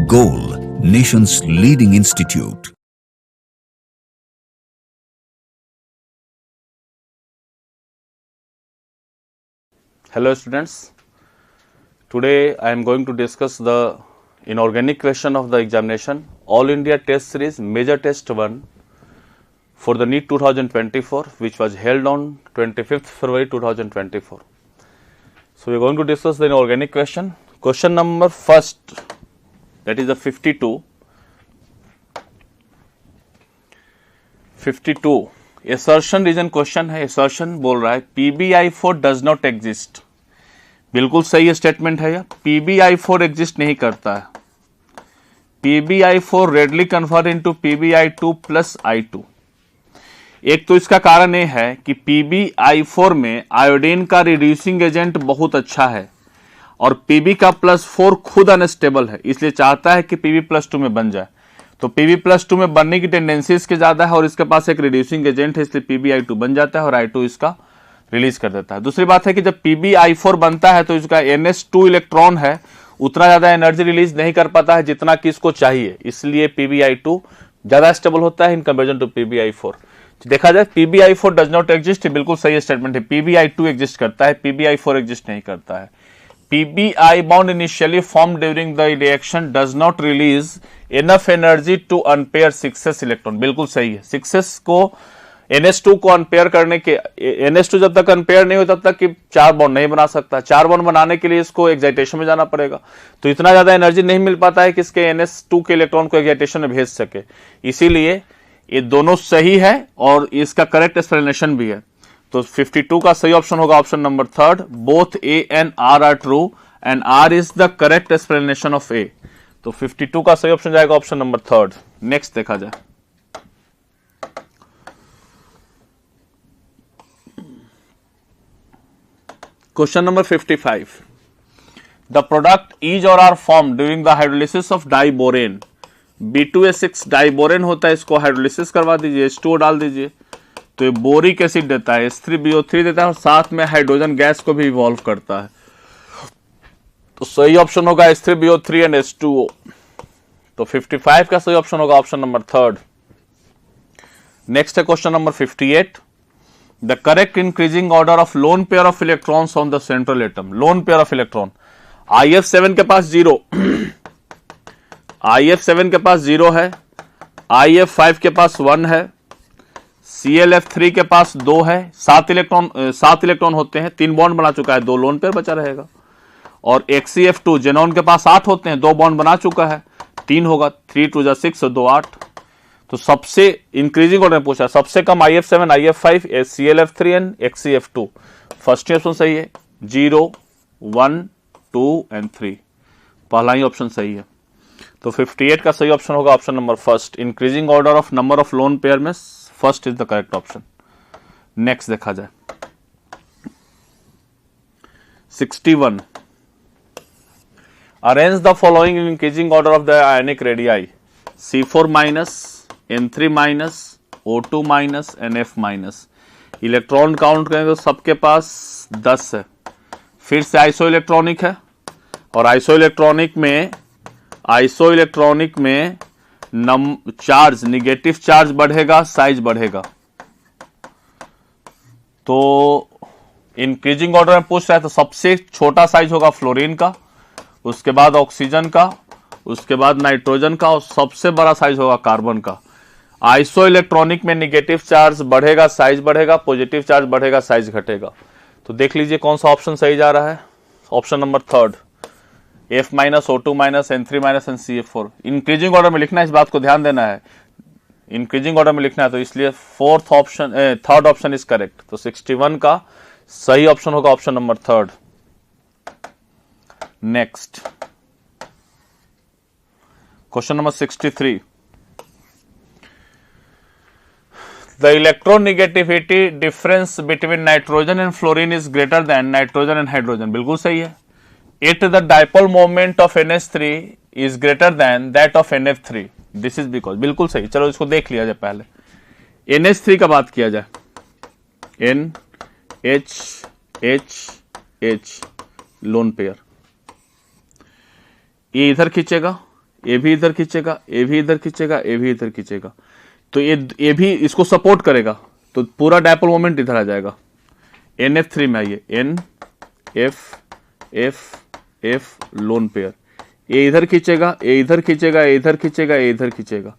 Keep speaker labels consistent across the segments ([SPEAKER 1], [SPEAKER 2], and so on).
[SPEAKER 1] Goal, nation's leading institute.
[SPEAKER 2] Hello students, today I am going to discuss the inorganic question of the examination All India Test Series Major Test 1 for the NEET 2024 which was held on 25th February 2024. So we are going to discuss the inorganic question. Question number first, that is the 52. Assertion reason question है. assertion बोल रहा है PbI4 does not exist. बिल्कुल सही statement है. यह PbI4 exist नहीं करता है. PbI4 readily convert into PbI2 plus I2. एक तो इसका कारण यह है कि PbI4 में आयोडीन का रिड्यूसिंग एजेंट बहुत अच्छा है और Pb का +4 खुद अनस्टेबल है, इसलिए चाहता है कि Pb+2 में बन जाए. तो Pb+2 में बनने की टेंडेंसी इसके ज्यादा है और इसके पास एक रिड्यूसिंग एजेंट है, इसलिए PbI2 बन जाता है और I2 इसका रिलीज कर देता है. दूसरी बात है कि जब PbI4 बनता है तो इसका NH2 इलेक्ट्रॉन है उतना ज्यादा एनर्जी रिलीज नहीं कर पाता है जितना कि इसको चाहिए, इसलिए PbI2 ज्यादा स्टेबल होता है इन कंपेरिजन टू PbI4. देखा जाए PbI4 डज नॉट एग्जिस्ट, बिल्कुल सही स्टेटमेंट है. PbI2 एग्जिस्ट करता है, PbI4 एग्जिस्ट नहीं करता है. Pbi bond initially formed during the reaction does not release enough energy to unpair 6s electron. बिल्कुल सही है. 6s को NH2 को अनपेयर करने के, NH2 जब तक अनपेयर नहीं हो तब तक कि 4 बॉन्ड नहीं बना सकता. 4 बॉन्ड बनाने के लिए इसको एक्साइटेशन में जाना पड़ेगा, तो इतना ज्यादा एनर्जी नहीं मिल पाता है कि इसके NH2 के इलेक्ट्रॉन को एक्साइटेशन में भेज सके. इसीलिए ये दोनों सही है और इसका करेक्ट एक्सप्लेनेशन भी है. तो 52 का सही ऑप्शन होगा option number 3. Both A and R are true and R is the correct explanation of A. तो 52 का सही ऑप्शन जाएगा ऑप्शन नंबर 3. नेक्स्ट देखा जाए. Question number 55. The product is or are form during the hydrolysis of diborane. B2S6 diborane होता है, इसको hydrolysis करवा दीजिए, H2O डाल दीजिए तो ये बोरिक एसिड देता है, H3BO3 देता है और साथ में हाइड्रोजन गैस को भी इवॉल्व करता है. तो सही ऑप्शन होगा H3BO3 एंड H2O. तो 55 का सही ऑप्शन होगा ऑप्शन नंबर 3. नेक्स्ट है question number 58. The correct increasing order of lone pair of electrons on the central atom. Lone pair of electron IF7 के पास 0, IF7 के पास 0 है, IF5 के पास 1 है, ClF3 के पास 2 है. 7 इलेक्ट्रॉन होते हैं, 3 बॉन्ड बना चुका है, 2 लोन पेयर बचा रहेगा. और XCF2 जेनॉन के पास 8 होते हैं, 2 बॉन्ड बना चुका है, 3 होगा, 3 2 6 और 2 8. तो सबसे इंक्रीजिंग ऑर्डर में पूछा, सबसे कम IF7, IF5, ClF3 and XCF2. First option सही है. 0 1 2 एंड 3 पहला ही ऑप्शन सही है. तो 58 का सही ऑप्शन होगा option number 1. Increasing order of number of lone pair में first is the correct option. Next देखा जाए. 61. Arrange the following in increasing order of the ionic radii. C4-, N3-, O2- and F-. Electron count करें तो सबके पास 10 है. फिर से iso electronic है और आइसो इलेक्ट्रॉनिक में चार्ज, निगेटिव चार्ज बढ़ेगा, साइज बढ़ेगा. तो इंक्रीजिंग ऑर्डर में पूछ रहा है तो सबसे छोटा साइज होगा फ्लोरीन का, उसके बाद ऑक्सीजन का, उसके बाद नाइट्रोजन का और सबसे बड़ा साइज होगा कार्बन का. आइसो इलेक्ट्रॉनिक में निगेटिव चार्ज बढ़ेगा, साइज बढ़ेगा, पॉजिटिव चार्ज बढ़ेगा, साइज घटेगा. तो देख लीजिए कौन सा ऑप्शन सही जा रहा है. Option number 3. F-, O2-, N3- and CF4. Increasing order में लिखना है, इस बात को ध्यान देना है. इंक्रीजिंग ऑर्डर में लिखना है तो इसलिए थर्ड ऑप्शन इज करेक्ट. तो 61 का सही ऑप्शन होगा option number 3. Next question number 63. The electronegativity difference between nitrogen and fluorine is greater than nitrogen and hydrogen. बिल्कुल सही है. the dipole moment of NH3 is greater than that of NF3. This is because. बिल्कुल सही. चलो इसको देख लिया जाए. पहले NH3 का बात किया जाए. NH लोन पेयर, ये इधर खींचेगा, ए भी इधर खींचेगा, ए भी इधर खींचेगा, ए भी इधर खींचेगा, तो ये भी इसको सपोर्ट करेगा, तो पूरा डायपोल मोमेंट इधर आ जाएगा। NF3 में आइए, N F F F lone pair, ए इधर खींचेगा, ए इधर खींचेगा, ए इधर खींचेगा, ए इधर खींचेगा,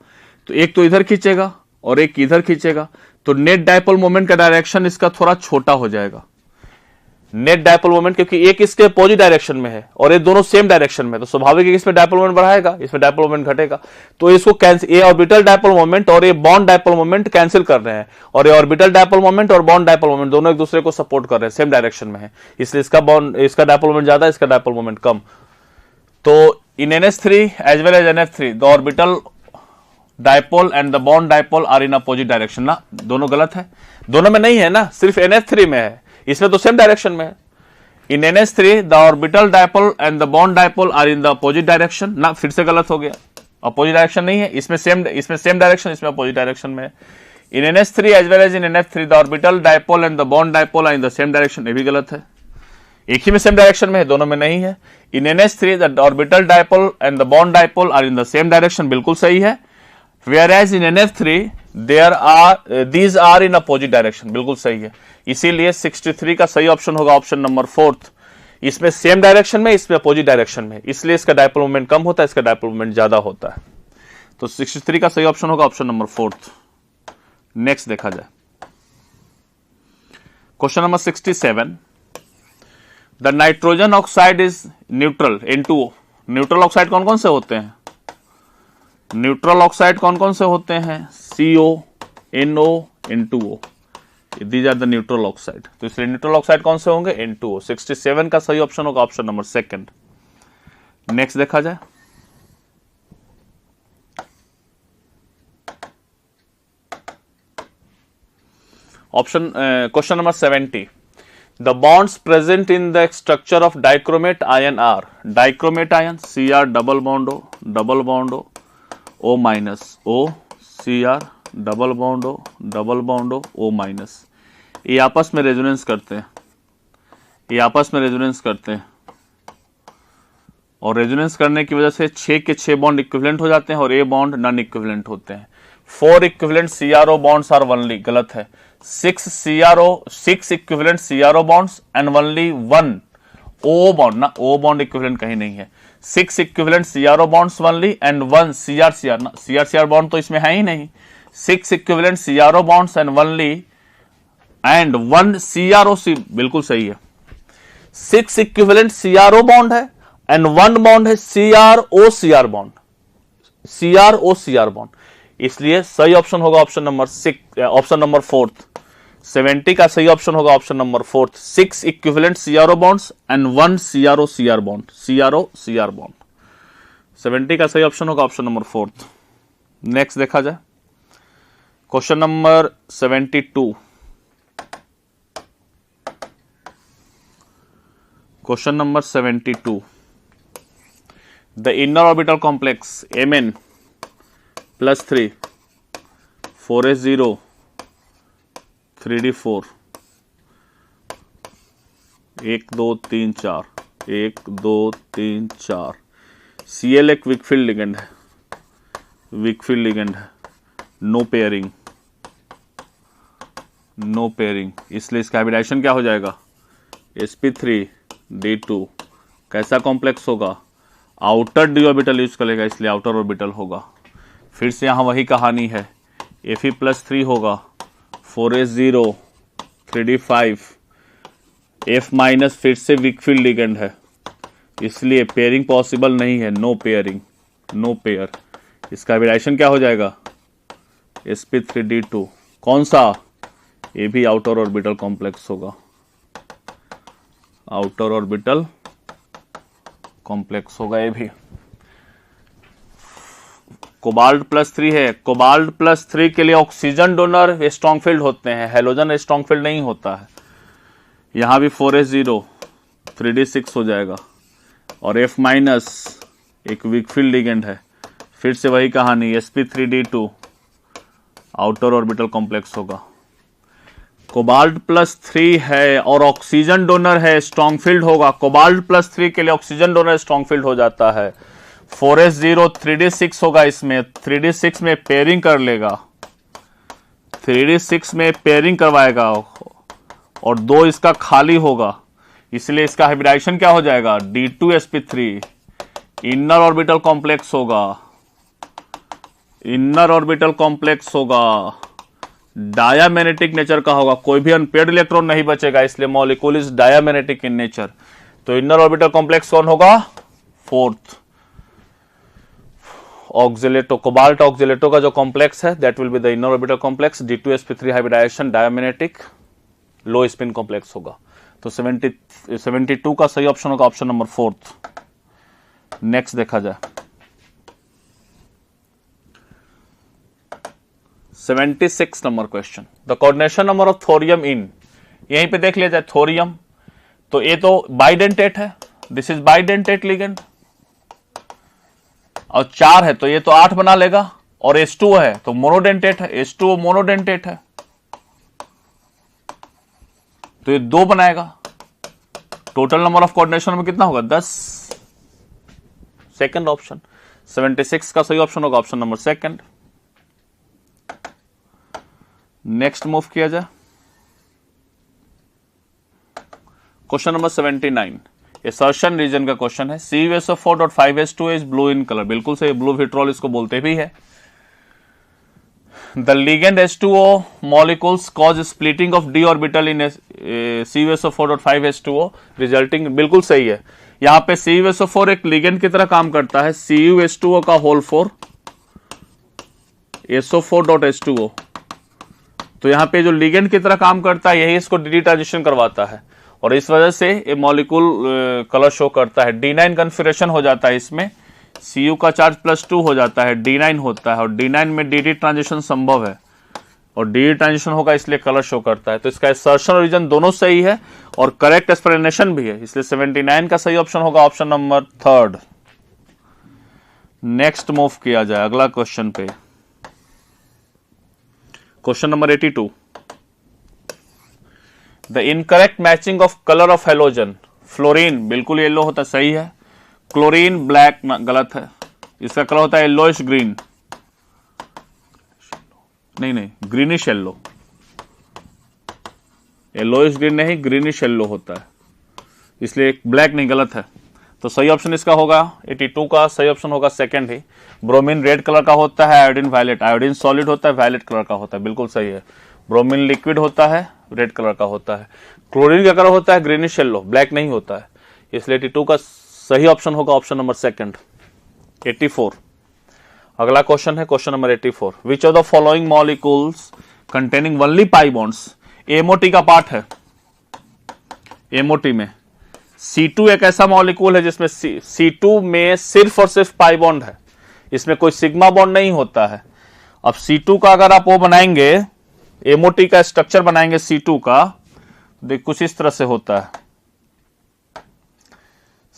[SPEAKER 2] तो एक तो इधर खींचेगा और एक इधर खींचेगा, तो नेट डायपोल मोमेंट का डायरेक्शन इसका थोड़ा छोटा हो जाएगा। नेट डायपोल मोमेंट, क्योंकि एक इसके अपोजिट डायरेक्शन में है और ये दोनों सेम डायरेक्शन में, तो स्वाभाविक है इसमें डायपोल मोमेंट बढ़ाएगा, इसमें डायपोल मोमेंट घटेगा। तो इसको कैंसिल, ये ऑर्बिटल डायपोल मोमेंट और ये बॉन्ड डायपोल मोमेंट कैंसिल कर रहे हैं, और ये ऑर्बिटल डायपोल मोमेंट और बॉन्ड डायपोल मोमेंट दोनों एक दूसरे को सपोर्ट कर रहे हैं, सेम डायरेक्शन में है, इसलिए इसका डायपोल मोमेंट ज्यादा, इसका डायपोल मोमेंट कम। तो इन NH3 as well as NF3 the orbital dipole and the bond dipole are in opposite direction। ना दोनों गलत है, दोनों में नहीं है ना, सिर्फ NF3 में है, इसमें तो सेम डायरेक्शन में है। इन NH3 the orbital dipole and the bond dipole are in the opposite direction। ना फिर से गलत हो गया, अपोजिट डायरेक्शन नहीं है, इसमें सेम डायरेक्शन, इसमें अपोजिट डायरेक्शन में है। इन NH3 as well as in NF3 the orbital dipole and the bond dipole are in the same direction, ये भी गलत है, एक ही में सेम डायरेक्शन में है, दोनों में नहीं है। इन NH3 the orbital dipole and the bond dipole are in the same direction, बिल्कुल सही है। Whereas in NF3 these are in opposite direction, बिल्कुल सही है। इसीलिए 63 का सही ऑप्शन होगा ऑप्शन नंबर 4। इसमें सेम डायरेक्शन में, इसमें अपोजिट डायरेक्शन में, इसलिए इसका डायपोल मोमेंट कम होता है, इसका डायपोल मोमेंट ज्यादा होता है। तो 63 का सही ऑप्शन होगा ऑप्शन नंबर 4। नेक्स्ट देखा जाए question number 67। The nitrogen oxide is neutral N2O। Neutral oxide कौन कौन से होते हैं? न्यूट्रल ऑक्साइड कौन कौन से होते हैं? CO, NO, N2O, these are the neutral oxide. तो इसलिए न्यूट्रल ऑक्साइड कौन से होंगे? N2O। 67 का सही ऑप्शन होगा ऑप्शन नंबर 2। नेक्स्ट देखा जाए option question number 70। The bonds present in the structure of dichromate ion are dichromate ion Cr double bond O, O minus O, Cr double bond O, O minus। ये आपस में resonance करते हैं, ये आपस में रेजोनेंस करते हैं, और रेजोनेंस करने की वजह से 6 के 6 बॉन्ड इक्विवेलेंट हो जाते हैं और ए बॉन्ड नॉन इक्विवेलेंट होते हैं। 4 equivalent CRO bonds are only, गलत है। 6 equivalent CRO bonds and only 1 O bond, ना O बॉन्ड इक्विवेलेंट कहीं नहीं है। 6 equivalent CRO bonds only and 1 CR ना CR बॉन्ड तो इसमें है ही नहीं। 6 equivalent CRO bonds and only and 1 CROC, बिल्कुल सही है। 6 इक्विवेलेंट CRO बॉन्ड है एंड 1 बॉन्ड है CRO बॉन्ड, CRO बॉन्ड, इसलिए सही ऑप्शन होगा ऑप्शन नंबर 6, ऑप्शन नंबर 4। 70 का सही ऑप्शन होगा option number 4। 6 equivalent CRO bonds and 1 CRO bond, CRO bond. 70 का सही ऑप्शन होगा ऑप्शन नंबर 4। नेक्स्ट देखा जाए question number 72। Question number 72। The inner orbital complex Mn +3 4s0 3d4 1 2 3 4 1 2 3 4 Cl एक Weikfield ligand है, विकफील्ड लिगेंड है, नो पेयरिंग, नो पेयरिंग, इसलिए इसका हाइब्रिडाइजेशन क्या हो जाएगा? sp3d2। कैसा कॉम्प्लेक्स होगा? आउटर डी ऑर्बिटल यूज करेगा, इसलिए आउटर ऑर्बिटल होगा। फिर से यहां वही कहानी है, Fe+3 होगा, 4s0 3d5, F- फिर से विकफील्ड लिगेंड है, इसलिए पेयरिंग पॉसिबल नहीं है, नो पेयरिंग, नो पेयर। इसका हाइब्रिडाइजेशन क्या हो जाएगा? sp3d2। कौन सा? ये भी आउटर ऑर्बिटल कॉम्प्लेक्स होगा, आउटर ऑर्बिटल कॉम्प्लेक्स होगा ये भी। कोबाल्ट +3 है, कोबाल्ट +3 के लिए ऑक्सीजन डोनर स्ट्रॉन्ग फील्ड होते हैं, हेलोजन स्ट्रॉन्ग फील्ड नहीं होता है। यहां भी 4s0 3d6 हो जाएगा और F- एक विकफील्ड लिगेंड है, फिर से वही कहानी, sp3d2 आउटर ऑर्बिटल कॉम्प्लेक्स होगा। कोबाल्ट +3 है और ऑक्सीजन डोनर है, स्ट्रॉन्ग फील्ड होगा। कोबाल्ट +3 के लिए ऑक्सीजन डोनर स्ट्रॉन्ग फील्ड हो जाता है। 4s0 3d6 होगा, इसमें 3d6 में पेयरिंग कर लेगा, 3d6 में पेयरिंग करवाएगा और 2 इसका खाली होगा, इसलिए इसका हाइब्रिडाइजेशन क्या हो जाएगा, d2sp3 इनर ऑर्बिटल कॉम्प्लेक्स होगा, इनर ऑर्बिटल कॉम्प्लेक्स होगा, डायामैग्नेटिक नेचर का होगा, कोई भी अनपेयर्ड इलेक्ट्रॉन नहीं बचेगा, इसलिए molecule is diamagnetic in nature. तो इनर ऑर्बिटल कॉम्प्लेक्स कौन होगा, फोर्थ। ऑक्सिलेटो, कोबाल्ट ऑक्सिलेटो का जो कॉम्प्लेक्स है that will be the inner orbital complex, d2sp3 hybridisation diamagnetic low spin complex होगा। तो 72 का सही ऑप्शन होगा ऑप्शन नंबर 4। नेक्स्ट देखा जाए 76 number question, the coordination number of thorium in, यहीं पे देख लिया जाए थोरियम, तो ये तो बाइडेंटेट है, दिस इज बाइडेंटेट लिगेंड, और 4 है तो ये तो 8 बना लेगा, और H2 है तो मोनोडेंटेट है, H2O मोनोडेंटेट है तो ये 2 बनाएगा। टोटल नंबर ऑफ कोऑर्डिनेशन में कितना होगा, 10। सेकंड ऑप्शन 76 का सही ऑप्शन होगा ऑप्शन नंबर 2। नेक्स्ट मूव किया जाए क्वेश्चन नंबर 79, एसर्शन रीजन का क्वेश्चन है। CuSO4.5s2 is blue in colour, बिल्कुल सही, ब्लू विट्रॉल इसको बोलते भी है। The ligand H2O molecules cause splitting of d orbital in CuSO4.5s2O resulting, बिल्कुल सही है। यहां पे CuSO4 एक लिगेंड की तरह काम करता है, CuH2O का होल 4 SO4.H2O, तो यहां पे जो लिगेंड की तरह काम करता है यही इसको डी ट्रांजिशन करवाता है, और इस वजह से ये मॉलिक्यूल कलर शो करता है। D9 कन्फिगरेशन हो जाता है, इसमें Cu का चार्ज +2 हो जाता है, D9 होता है, और D9 में डी ट्रांजिशन संभव है, और डी ट्रांजिशन होगा इसलिए कलर शो करता है। तो इसका असर्शन और रीजन दोनों सही है और करेक्ट एक्सप्लेनेशन भी है, इसलिए 79 का सही ऑप्शन होगा ऑप्शन नंबर 3। नेक्स्ट मूव किया जाए अगला क्वेश्चन पे, question number 82, the incorrect matching of colour of halogen, fluorine बिल्कुल येलो होता है, सही है, क्लोरीन ब्लैक गलत है, इसका कलर होता है येलोइश ग्रीन, नहीं ग्रीनिश येलो, येलोइश ग्रीन नहीं ग्रीनिश येलो होता है, इसलिए ब्लैक नहीं, गलत है। तो सही ऑप्शन इसका होगा 82 का सही ऑप्शन होगा 2 ही। ब्रोमीन रेड कलर का होता है, आयोडीन वायलेट, आयोडीन सॉलिड होता है, वायलेट कलर का होता है, बिल्कुल सही है। ब्रोमीन लिक्विड होता है, रेड कलर का होता है। क्लोरीन का कलर होता है ग्रीनिश येलो, ब्लैक नहीं होता है, इसलिए 82 का सही ऑप्शन होगा ऑप्शन नंबर 2। 84 अगला क्वेश्चन है, question number 84, which of the following molecules containing only pi bonds, MOT का पार्ट है, एमओटी में C2 एक ऐसा मॉलिक्यूल है जिसमें C2 में सिर्फ और सिर्फ पाई बॉन्ड है, इसमें कोई सिग्मा बॉन्ड नहीं होता है। अब C2 का अगर आप वो बनाएंगे, एमओटी का स्ट्रक्चर बनाएंगे C2 का, देख कुछ इस तरह से होता है।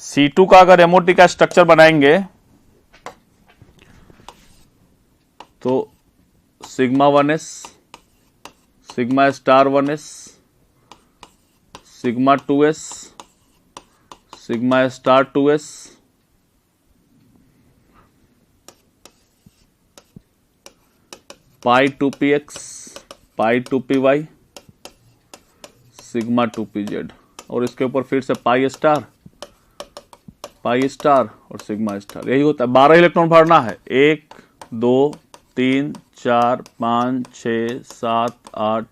[SPEAKER 2] C2 का अगर एमओटी का स्ट्रक्चर बनाएंगे तो sigma 1s, sigma star 1s, sigma 2s, sigma star 2s, पाई 2px, पाई 2py, सिग्मा 2pz, और इसके ऊपर फिर से पाई स्टार और सिग्मा स्टार, यही होता है। 12 इलेक्ट्रॉन भरना है, 1 2 3 4 5 6 7 8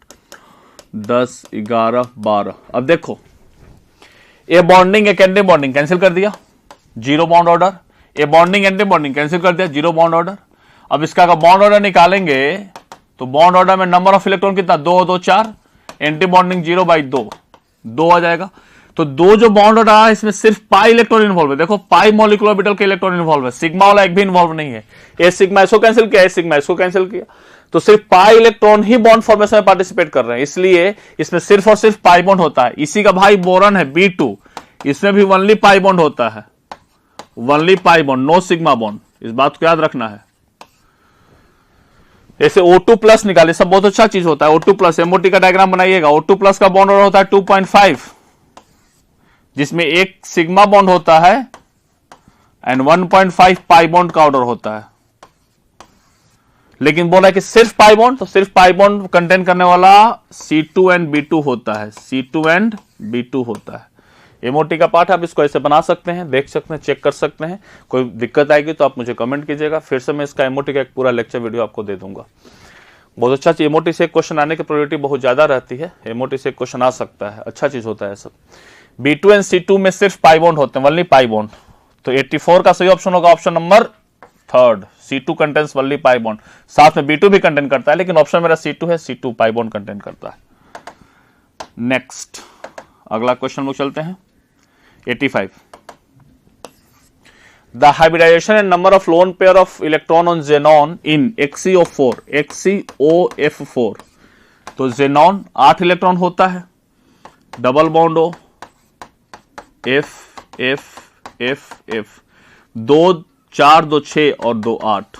[SPEAKER 2] 10 11 12। अब देखो ए बॉन्डिंग एक एंटी बॉन्डिंग कैंसिल कर दिया, 0 बॉन्ड ऑर्डर, ए बॉन्डिंग एंटी बॉन्डिंग कैंसिल कर दिया, 0 बॉन्ड ऑर्डर। अब इसका अगर बॉन्ड ऑर्डर निकालेंगे तो बॉन्ड ऑर्डर में नंबर ऑफ इलेक्ट्रॉन कितना, 2 2 4, एंटी बॉन्डिंग 0/2 आ जाएगा। तो 2 जो बॉन्ड ऑर्डर है इसमें सिर्फ पाई इलेक्ट्रॉन इन्वॉल्व है, देखो पाई मॉलिक्यूलर ऑर्बिटल के इलेक्ट्रॉन इन्वॉल्व है, सिग्मा वाला एक भी इन्वॉल्व नहीं है। ए सिग्मा इसको कैंसिल किया, ए सिग्मा इसको कैंसिल किया, तो सिर्फ पाई इलेक्ट्रॉन ही बॉन्ड फॉर्मेशन में पार्टिसिपेट कर रहे हैं, इसलिए इसमें सिर्फ और सिर्फ पाई बॉन्ड होता है। इसी का भाई बोरन है B2, इसमें भी ओनली पाई बॉन्ड होता है, only pi bond, no sigma bond, इस बात को याद रखना है। ऐसे O2+ निकाले, सब बहुत अच्छा चीज होता है। O2+, एमओटी का डायग्राम बनाइएगा, O2+ का बॉन्ड ऑर्डर होता है 2.5, जिसमें एक सिग्मा बॉन्ड होता है एंड 1.5 पाई बॉन्ड का ऑर्डर होता है। लेकिन बोला कि सिर्फ पाई बॉन्ड, तो सिर्फ पाई बॉन्ड कंटेन करने वाला C2 एंड B2 होता है, C2 एंड B2 होता है। एमओटी का पार्ट आप इसको ऐसे बना सकते हैं, देख सकते हैं, चेक कर सकते हैं। कोई दिक्कत आएगी तो आप मुझे कमेंट कीजिएगा, फिर से मैं इसका एमओटी का एक पूरा लेक्चर वीडियो आपको दे दूंगा। बहुत अच्छा चीज, एमओटी से एक क्वेश्चन आने की प्रोबेबिलिटी बहुत ज्यादा रहती है, एमओटी से एक क्वेश्चन आ सकता है, अच्छा चीज होता है सब। B2 एंड C2 में सिर्फ पाई बॉन्ड होते हैं, वनली पाई बॉन्ड। तो 84 का सही ऑप्शन होगा option number third, C2 contains only pi bond. साथ में B2 भी कंटेन करता है, लेकिन ऑप्शन मेरा C2 है, C2 पाई बॉन्ड कंटेन करता है। नेक्स्ट अगला क्वेश्चन लोग चलते हैं 85। The hybridization and number of lone pair of electron on xenon in XeO4 तो xenon 8 इलेक्ट्रॉन होता है, double bond O, F F F F 2 4 2 6 और 2 8।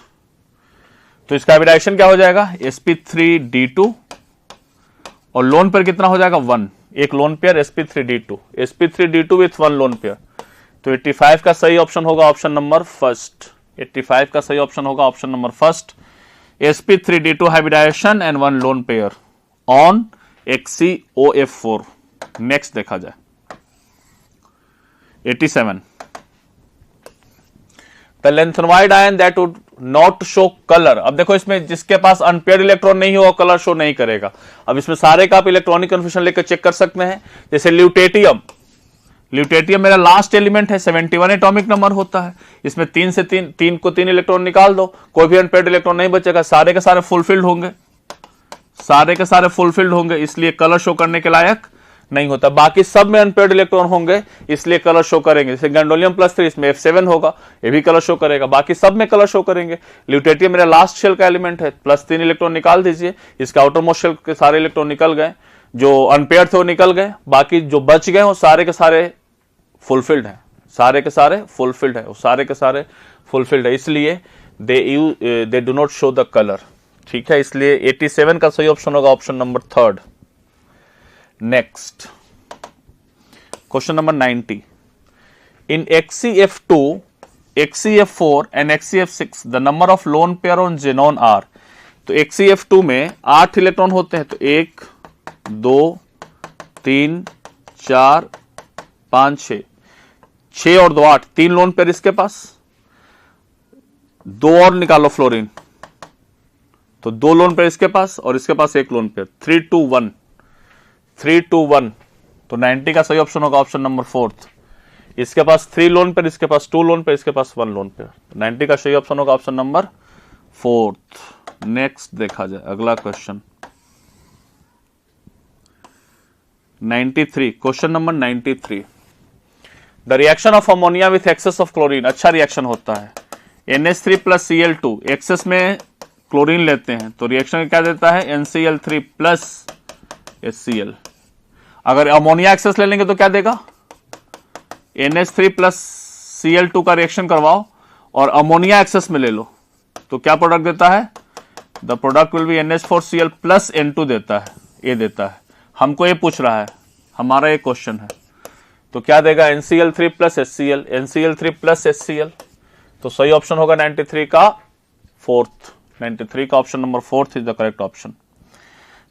[SPEAKER 2] तो इसका हाइब्रिडाइजेशन क्या हो जाएगा, sp3d2 और लोन पेयर कितना हो जाएगा 1, एक lone pair sp3d2 with 1 lone pair. तो 85 का सही ऑप्शन होगा ऑप्शन नंबर फर्स्ट, 85 का सही ऑप्शन होगा option number first, sp3d2 hybridization and 1 loan pair on XeOF4। Next देखा जाए 87। The lanthanide ion that would not show color। अब देखो इसमें जिसके पास अनपेयर्ड इलेक्ट्रॉन नहीं होगा कलर शो नहीं करेगा। अब इसमें सारे का आप इलेक्ट्रॉनिक कन्फ्यूजन लेकर चेक कर सकते हैं। जैसे ल्यूटेटियम मेरा लास्ट एलिमेंट है, 71 एटॉमिक नंबर होता है। इसमें 3 से 3 को 3 इलेक्ट्रॉन निकाल दो, कोई भी अनपेयर्ड इलेक्ट्रॉन नहीं बचेगा, सारे के सारे फुलफिल्ड होंगे, इसलिए कलर शो करने के लायक नहीं होता। बाकी सब में अनपेयर्ड इलेक्ट्रॉन होंगे, इसलिए कलर शो करेंगे। जैसे गैंडोलियम +3 इसमें F7 होगा, ये भी कलर शो करेगा, बाकी सब में कलर शो करेंगे। ल्यूटेटियम मेरा लास्ट शेल का एलिमेंट है, +3 इलेक्ट्रॉन निकाल दीजिए, इसका आउटर मोस्ट शेल के सारे इलेक्ट्रॉन निकल गए, जो अनपेयर्ड थे वो निकल गए, बाकी जो बच गए वो सारे के सारे फुलफिल्ड है, इसलिए they do not show the colour. ठीक है, इसलिए 87 का सही ऑप्शन होगा option number third. Next question number 90। In XeF2, XeF4 एंड XeF6 the number of lone pair on xenon are. तो XeF2 में 8 इलेक्ट्रॉन होते हैं, तो 1 2 3 4 5 6 और 2 8, 3 लोन पेयर इसके पास, 2 और निकालो फ्लोरीन, तो 2 लोन पेयर इसके पास और इसके पास 1 लोन पेयर, 3 2 1। तो 90 का सही ऑप्शन होगा ऑप्शन नंबर फोर्थ। इसके पास 3 लोन पेयर, इसके पास 2 लोन पेयर, इसके पास 1 लोन पेयर। 90 का सही ऑप्शन होगा ऑप्शन नंबर फोर्थ। नेक्स्ट देखा जाए अगला question 93, question number 93। The reaction of ammonia with access of chlorine, अच्छा रिएक्शन होता है। NH3 + Cl2, एक्सेस में क्लोरीन लेते हैं तो रिएक्शन क्या देता है, NCl3 + HCl। अगर अमोनिया एक्सेस ले लेंगे तो क्या देगा, NH3 + Cl2 का रिएक्शन करवाओ और अमोनिया एक्सेस में ले लो तो क्या प्रोडक्ट देता है, the product will be NH4Cl + N2 देता है, ये देता है। हमको ये पूछ रहा है, हमारा ये क्वेश्चन है, तो क्या देगा, NCl3 + HCl, NCl3 + HCl। तो सही ऑप्शन होगा 93 का फोर्थ, 93 का option number fourth is the correct option.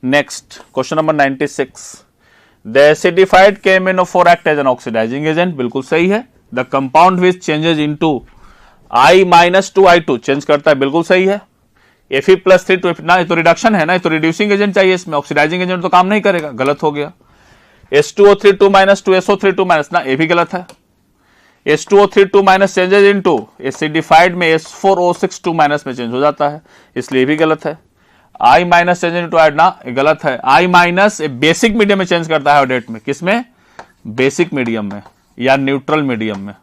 [SPEAKER 2] Next question number 96। The acidified KMnO4 act as an oxidising agent, बिल्कुल सही है। The compound which changes into I-2I2 change करता है, बिल्कुल सही है। Fe+3 to ना, ये तो रिडक्शन है ना, ये तो रिड्यूसिंग एजेंट चाहिए, इसमें ऑक्सीडाइजिंग एजेंट तो काम नहीं करेगा, गलत हो गया। H2O3 2 - 2 SO3 2 ना, ये भी गलत है। H2O3 2 चेंजेज इनटू एसिडिफाइड में H4O6 2 में चेंज हो जाता है, इसलिए ये भी गलत है। I- चेंज इनटू आइड ना, गलत है। I- बेसिक मीडियम में चेंज करता है हाइड्रेट में, किसमें, बेसिक मीडियम में या न्यूट्रल मीडियम में,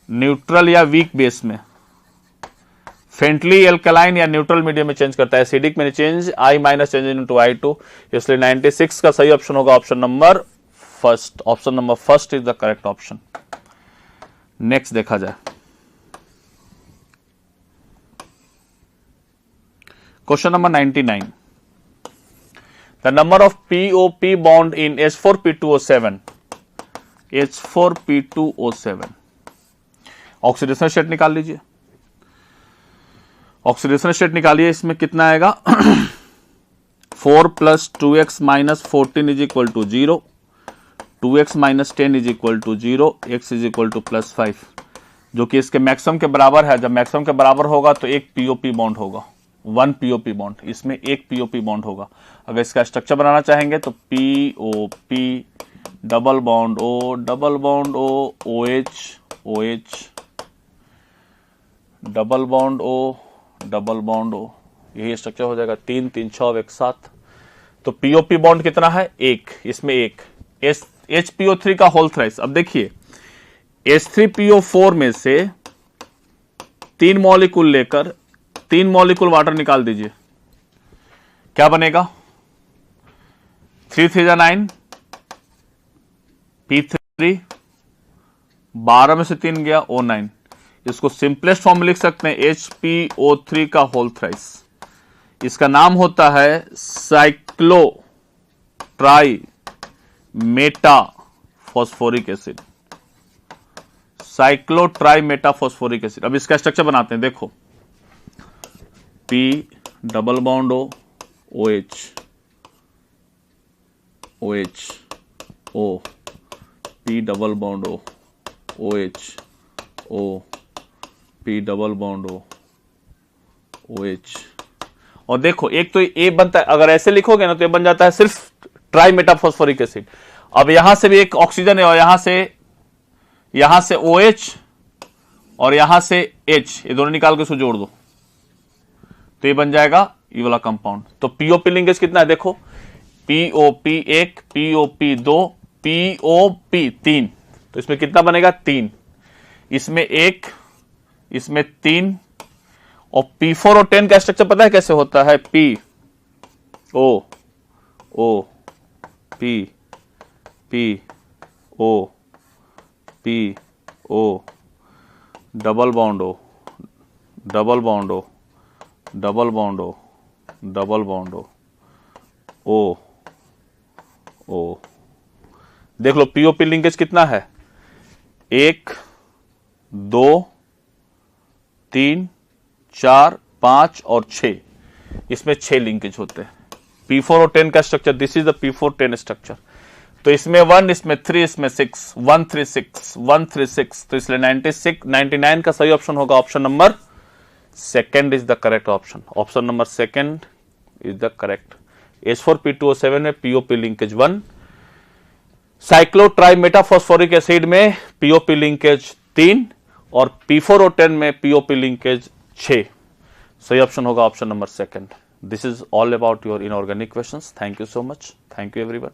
[SPEAKER 2] न्यूट्रल या वीक बेस में। फेंटली एल्कलाइन या न्यूट्रल मीडियम में चेंज करता है, एसिडिक में change I- change into I2, इसलिए 96 का सही ऑप्शन होगा option number first. Option number first is the correct option. Next देखा जाए question number 99। The number of POP bond in H4P2O7, H4P2O7 oxidation state निकाल लीजिए, ऑक्सीडेशन स्टेट निकालिए। इसमें कितना आएगा 4 + 2x - 14 = 0, 2x - 10 = 0, x +5, जो कि इसके मैक्सिमम के बराबर है। जब मैक्सिमम के बराबर होगा तो एक पीओपी बॉन्ड होगा, 1 पीओपी बॉन्ड, इसमें एक पीओपी बॉन्ड होगा। अगर इसका स्ट्रक्चर बनाना चाहेंगे तो POP double bond O, double bond O, OH OH, double bond O, double bond O, यही स्ट्रक्चर हो जाएगा। 3 3 6 1 7। तो पीओपी बॉन्ड कितना है? एक, इसमें एक HPO3 का होल थ्राइस। अब देखिए H3PO4 में से 3 मॉलिक्यूल लेकर 3 मॉलिक्यूल वाटर निकाल दीजिए, क्या बनेगा? 3 3 9, P3, 12 में से 3 गया O9। इसको सिंपलेस्ट फॉर्म में लिख सकते हैं HPO3 का होल थ्राइस। इसका नाम होता है cyclo try Meta phosphoric acid, cyclo try Meta phosphoric acid. अब इसका स्ट्रक्चर बनाते हैं, देखो P double bond O, OH OH O, P double bond O, OH O, P double bond O, OH। और देखो एक तो ए बनता है, अगर ऐसे लिखोगे ना तो ये बन जाता है सिर्फ ट्राई मेटाफॉस्फोरिक एसिड। अब यहां से भी एक ऑक्सीजन है और यहां से OH और यहां से H, ये दोनों निकाल के उसको जोड़ दो तो ये बन जाएगा ये वाला कंपाउंड। तो पीओपी लिंकेज कितना है? देखो POP 1, POP 2, POP 3, तो इसमें कितना बनेगा? 3, इसमें 1, इसमें 3। और P4 और 10 का स्ट्रक्चर पता है कैसे होता है? PO O, P O, P O, double bond O, double bond O, double bond O, double bond O, O। देख लो पीओपी लिंकेज कितना है? 1 2 3 4 5 और 6, इसमें 6 लिंकेज होते हैं। P4 और 10 का structure, this is the P4 10 structure. तो इसमें 1, इसमें 3, इसमें 6, 1 3 6, 1 3 6, तो इसलिए 99 का सही ऑप्शन होगा option number second is the correct option. Option number second is the correct. H4P2O7 में पीओपी लिंकेज 1, साइक्लोट्राई मेटाफॉस्फोरिक एसिड में पीओपी लिंकेज 3 और P4 और 10 में पीओपी लिंकेज 6। सही ऑप्शन होगा option number second. This is all about your inorganic questions. Thank you so much. Thank you everyone.